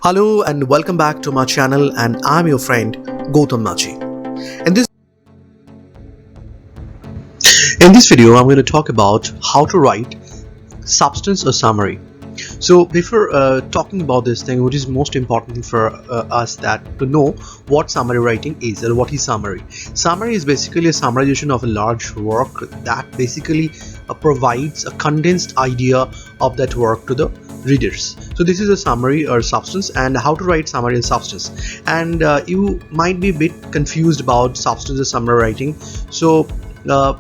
Hello and welcome back to my channel, and I'm your friend Gautam Nachi. In this video I'm going to talk about how to write substance or summary. So before talking about this thing, which is most important for us that to know what summary writing is or what is summary. Summary is basically a summarization of a large work that basically provides a condensed idea of that work to the readers. So this is a summary or substance, and how to write summary and substance. And you might be a bit confused about substance or summary writing. So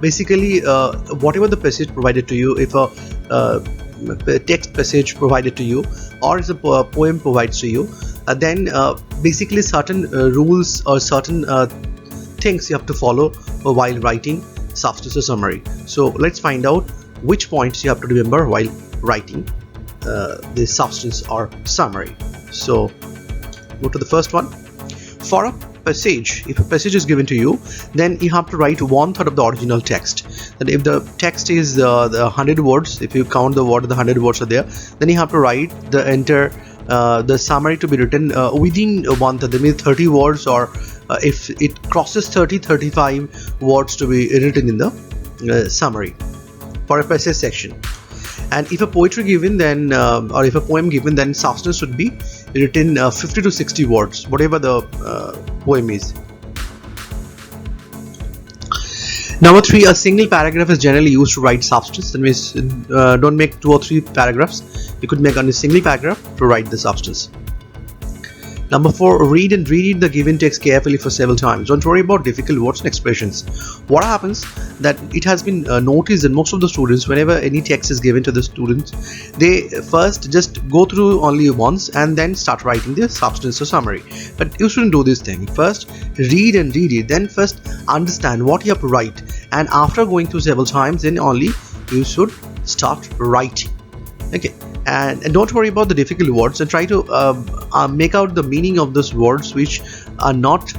basically whatever the passage provided to you, if a text passage provided to you or if a poem provides to you, then basically certain rules or certain things you have to follow while writing substance or summary. So let's find out which points you have to remember while writing the substance or summary. So go to the first one. For a passage, if a passage is given to you, then you have to write 1/3 of the original text. And if the text is the 100 words, if you count the 100 words are there, then you have to write the entire the summary to be written within 1/3. That means 30 words, or if it crosses 35 words to be written in the summary for a passage section. And if a poetry given, then or if a poem given, then substance should be written 50 to 60 words, whatever the poem is. Number 3, a single paragraph is generally used to write substance. That means don't make 2 or 3 paragraphs. You could make only a single paragraph to write the substance. Number 4, read and reread the given text carefully for several times. Don't worry about difficult words and expressions. What happens that it has been noticed that most of the students, whenever any text is given to the students, they first just go through only once and then start writing the substance or summary. But you shouldn't do this thing. First read and read it, then first understand what you have to write, and after going through several times, then only you should start writing. Okay. And don't worry about the difficult words, and try to make out the meaning of those words which are not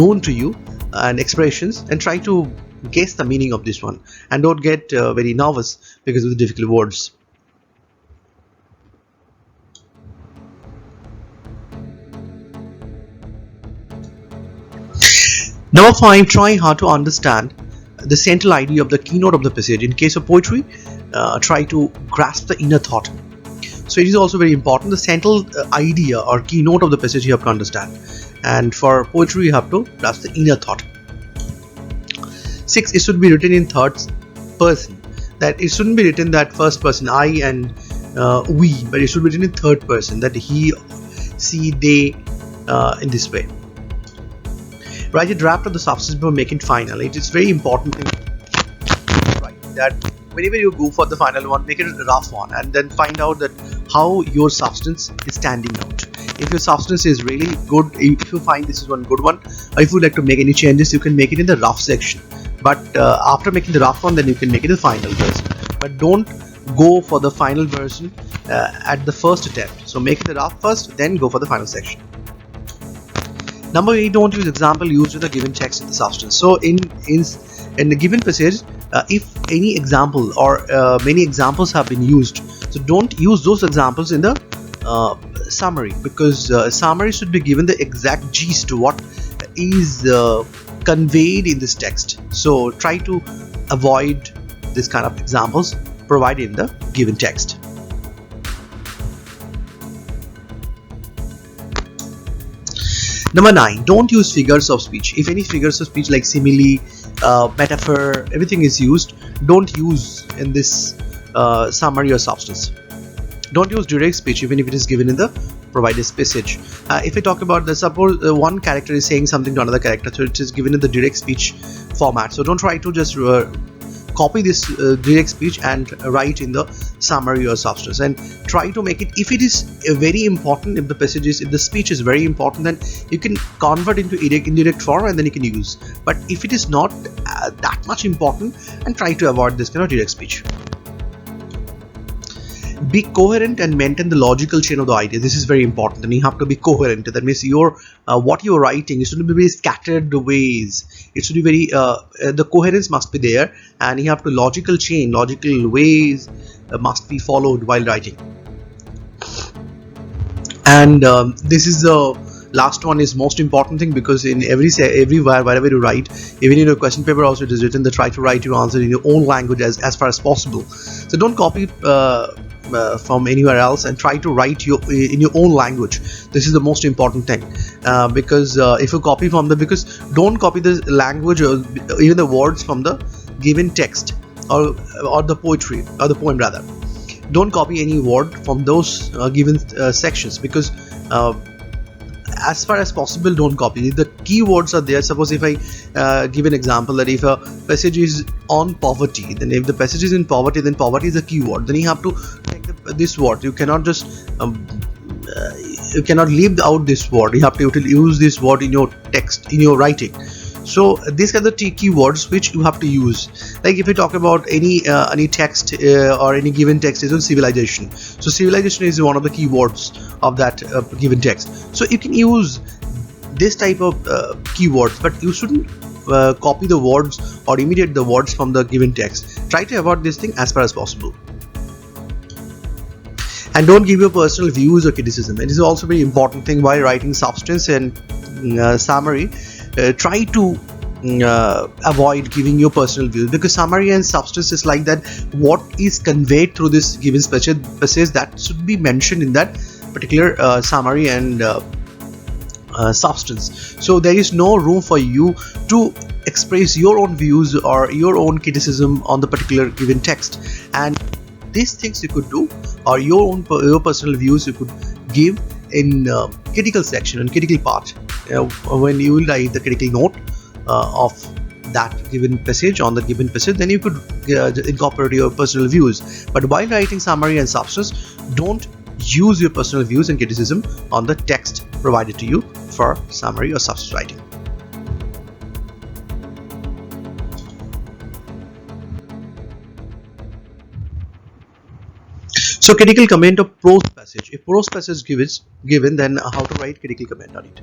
known to you, and expressions, and try to guess the meaning of this one, and don't get very nervous because of the difficult words. Number 5, try hard to understand the central idea of the keynote of the passage. In case of poetry, try to grasp the inner thought. So it is also very important, the central idea or keynote of the passage you have to understand, and for poetry you have to grasp the inner thought. 6, it should be written in third person. That it shouldn't be written that first person, I and we, but it should be written in third person, that he, she, they, in this way. Write a draft of the substance before making final. It is very important thing, right, that whenever you go for the final one, make it a rough one, and then find out that how your substance is standing out. If your substance is really good, if you find this is one good one, or if you would like to make any changes, you can make it in the rough section. But after making the rough one, then you can make it the final version. But don't go for the final version at the first attempt. So make it the rough first, then go for the final section. Number 8, don't use example used with the given text in the substance. So in the given passage, if any example or many examples have been used, so don't use those examples in the summary, because summary should be given the exact gist to what is conveyed in this text. So try to avoid this kind of examples provided in the given text. Number 9, don't use figures of speech. If any figures of speech like simile, metaphor, everything is used, don't use in this summary or substance. Don't use direct speech even if it is given in the provided passage. If we talk about the, suppose one character is saying something to another character, so it is given in the direct speech format. So don't try to just copy this direct speech and write in the summary or substance, and try to make it, if it is very important, if the passage is, if the speech is very important, then you can convert into indirect form and then you can use. But if it is not that much important, and try to avoid this kind of direct speech. Be coherent and maintain the logical chain of the idea. This is very important, and you have to be coherent. That means your what you are writing, it shouldn't be very scattered ways. It should be very the coherence must be there, and you have to logical ways must be followed while writing. And this is the last one is most important thing, because in everywhere wherever you write, even in your question paper also it is written that try to write your answer in your own language as far as possible. So don't copy from anywhere else, and try to write in your own language. This is the most important thing, because if you copy from because don't copy the language or even the words from the given text, or the poetry or the poem rather. Don't copy any word from those given sections, because as far as possible don't copy. The keywords are there. Suppose if I give an example, that if a passage is on poverty, then if the passage is in poverty, then poverty is a keyword. Then you have to take this word. You cannot just you cannot leave out this word. You have to use this word in your text, in your writing. So these are the keywords which you have to use. Like if you talk about any text or any given text is on civilization, so civilization is one of the keywords of that given text. So you can use this type of keywords, but you shouldn't copy the words or imitate the words from the given text. Try to avoid this thing as far as possible. And don't give your personal views or criticism. It is also a very important thing while writing substance and summary. Try to avoid giving your personal views, because summary and substance is like that. What is conveyed through this given passage, that should be mentioned in that particular summary and substance. So there is no room for you to express your own views or your own criticism on the particular given text. And these things you could do, or your personal views you could give in critical section and critical part, when you will write the critical note of that given passage on the given passage. Then you could incorporate your personal views. But while writing summary and substance, don't use your personal views and criticism on the text provided to you for summary or substance writing. So critical comment of prose passage. If prose passage is given, then how to write critical comment on it.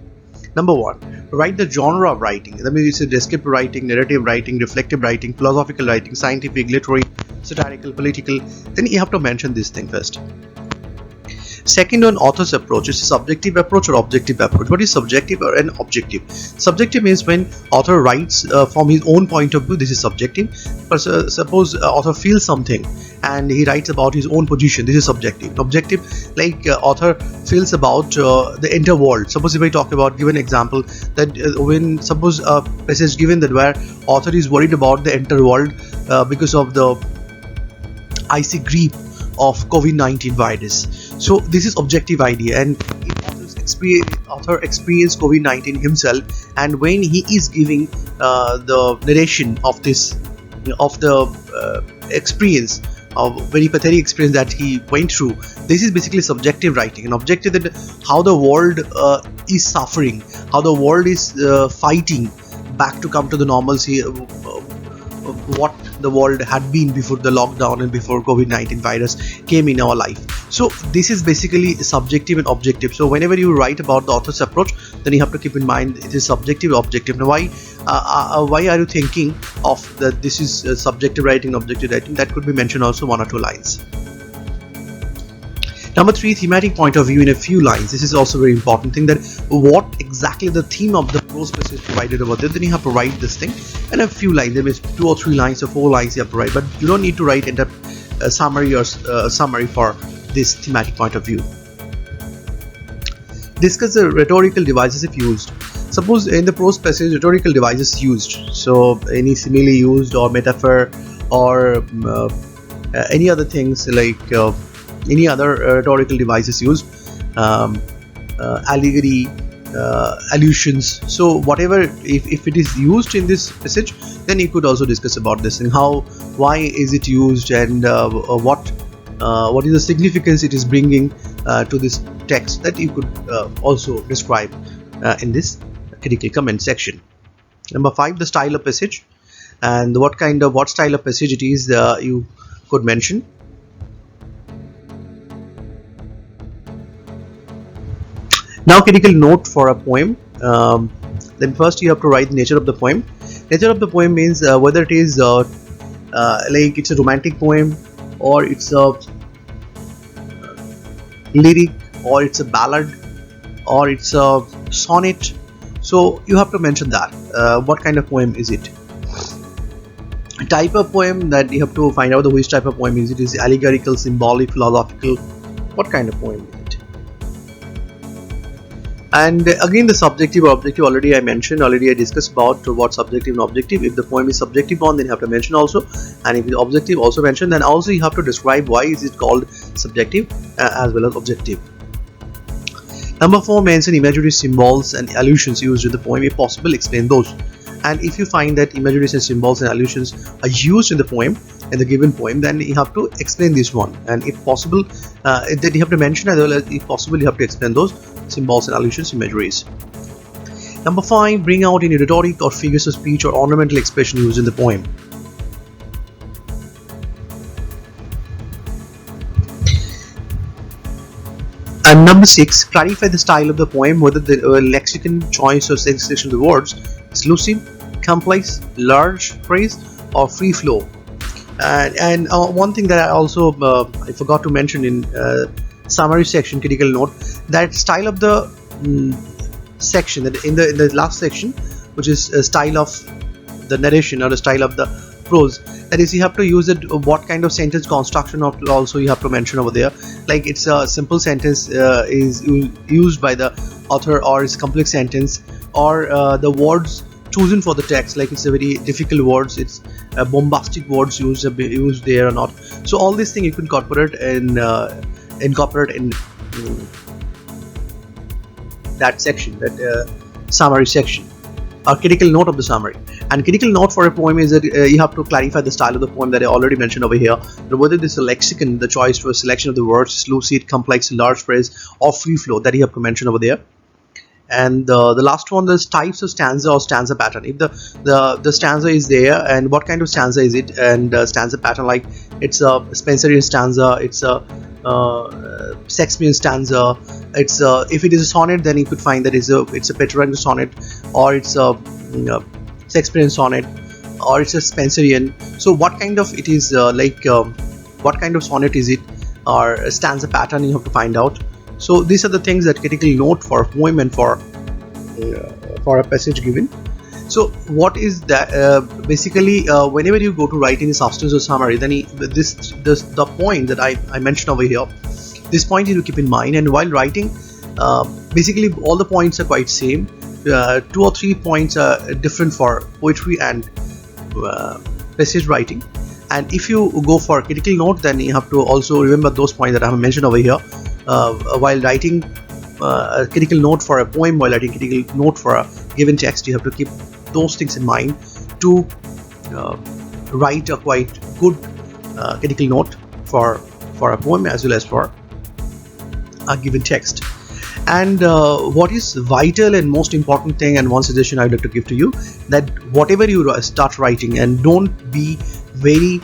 Number one, write the genre of writing. That means it's a descriptive writing, narrative writing, reflective writing, philosophical writing, scientific, literary, satirical, political. Then you have to mention this thing first. Second, on author's approach, it's a subjective approach or objective approach. What is subjective or an objective? Subjective means when author writes from his own point of view, this is subjective. But suppose author feels something and he writes about his own position, this is subjective. Objective, like author feels about the entire world. Suppose if I talk about, give an example, that when suppose a passage given that where author is worried about the entire world because of the icy grip of COVID-19 virus. So this is objective idea, and author experienced COVID-19 himself, and when he is giving the narration of this experience, of very pathetic experience that he went through, this is basically subjective writing. And objective, that how the world is suffering, how the world is fighting back to come to the normalcy, what the world had been before the lockdown and before COVID-19 virus came in our life. So this is basically subjective and objective. So whenever you write about the author's approach, then you have to keep in mind it is subjective, objective. Now why are you thinking of that this is subjective writing, objective writing? That could be mentioned also, one or two lines. Number three, thematic point of view in a few lines. This is also very important thing, that what exactly the theme of the prose passage provided over there. Then you have to write this thing in a few lines. There is 2 or 3 lines or 4 lines you have to write, but you don't need to write in a summary or summary for this thematic point of view. Discuss the rhetorical devices if used. Suppose in the prose passage rhetorical devices used, so any simile used or metaphor or any other things like any other rhetorical devices used, allegory, allusions. So whatever, if it is used in this passage, then you could also discuss about this and why is it used, and what is the significance it is bringing to this text, that you could also describe in this critical comment section. Number 5, the style of passage, and what style of passage it is, you could mention. Now critical note for a poem. Then first you have to write the nature of the poem. Nature of the poem means whether it is like it's a romantic poem, or it's a lyric, or it's a ballad, or it's a sonnet. So you have to mention that what kind of poem is it. Type of poem that you have to find out which type of poem is it. Is allegorical, symbolic, philosophical, what kind of poem is it. And again, the subjective or objective, already I discussed about what subjective and objective. If the poem is subjective one, then you have to mention also, and if it's objective, also mention. Then also you have to describe why is it called subjective as well as objective. Number 4, mention imagery, symbols and allusions used in the poem. If possible, explain those. And if you find that imageries and symbols and allusions are used in the poem, in the given poem, then you have to explain this one. And if possible, that you have to mention, as well as if possible, you have to explain those symbols and allusions, imageries. Number 5, bring out any rhetoric or figures of speech or ornamental expression used in the poem. And number 6, clarify the style of the poem, whether the lexicon, choice or selection of the words is lucid, complex, large phrase, or free flow. And one thing that I also I forgot to mention in summary section, critical note, that style of the section, that in the last section, which is a style of the narration or the style of the prose, that is, you have to use it, what kind of sentence construction also you have to mention over there. Like it's a simple sentence is used by the author, or it's complex sentence, or the words chosen for the text, like it's a very difficult words, it's bombastic words used there or not. So all these things you can incorporate in that section, that summary section, or critical note of the summary. And critical note for a poem is that you have to clarify the style of the poem that I already mentioned over here, whether this is a lexicon, the choice for selection of the words is lucid, complex, large phrase, or free flow, that you have to mention over there. And the last one, the types of stanza or stanza pattern. If the stanza is there, and what kind of stanza is it, and stanza pattern, like it's a Spenserian stanza, it's a Shakespearean stanza, it's if it is a sonnet, then you could find that it's a Petrarchan sonnet, or it's a Shakespearean sonnet, or it's a Spenserian. So what kind of it is, what kind of sonnet is it, or a stanza pattern, you have to find out. So these are the things that critical note for a poem and for a passage given. So what is that? Basically, whenever you go to write any substance or summary, then the point that I mentioned over here, this point you keep in mind. And while writing, basically all the points are quite same. 2 or 3 points are different for poetry and passage writing. And if you go for critical note, then you have to also remember those points that I have mentioned over here. While writing a critical note for a poem, while writing critical note for a given text, you have to keep those things in mind to write a quite good critical note for a poem as well as for a given text. And what is vital and most important thing, and one suggestion I'd like to give to you, that whatever you start writing, and don't be very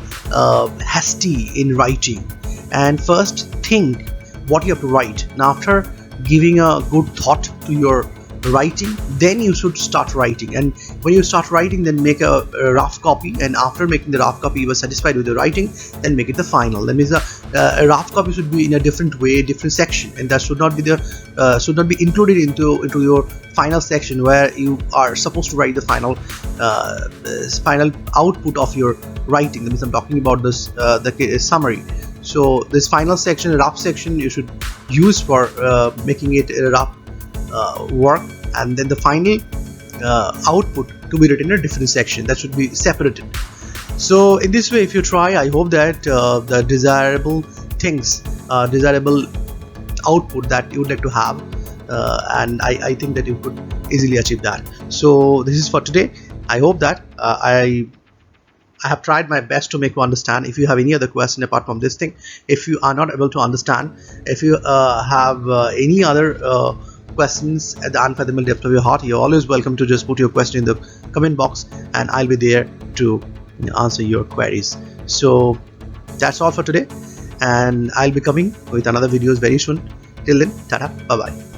hasty in writing, and first think what you have to write, and after giving a good thought to your writing, then you should start writing. And when you start writing, then make a rough copy, and after making the rough copy you were satisfied with the writing, then make it the final. That means a rough copy should be in a different way, different section, and that should not be included into your final section, where you are supposed to write the final output of your writing. That means I'm talking about this the summary. So this final section, rough section, you should use for making it a rough work, and then the final output to be written in a different section that should be separated. So in this way, if you try, I hope that the desirable things, desirable output that you would like to have, and I think that you could easily achieve that. So this is for today. I hope that I have tried my best to make you understand. If you have any other question apart from this thing, if you are not able to understand, if you have any other questions at the unfathomable depth of your heart, you're always welcome to just put your question in the comment box, and I'll be there to answer your queries. So that's all for today, and I'll be coming with another videos very soon. Till then, tata, bye bye.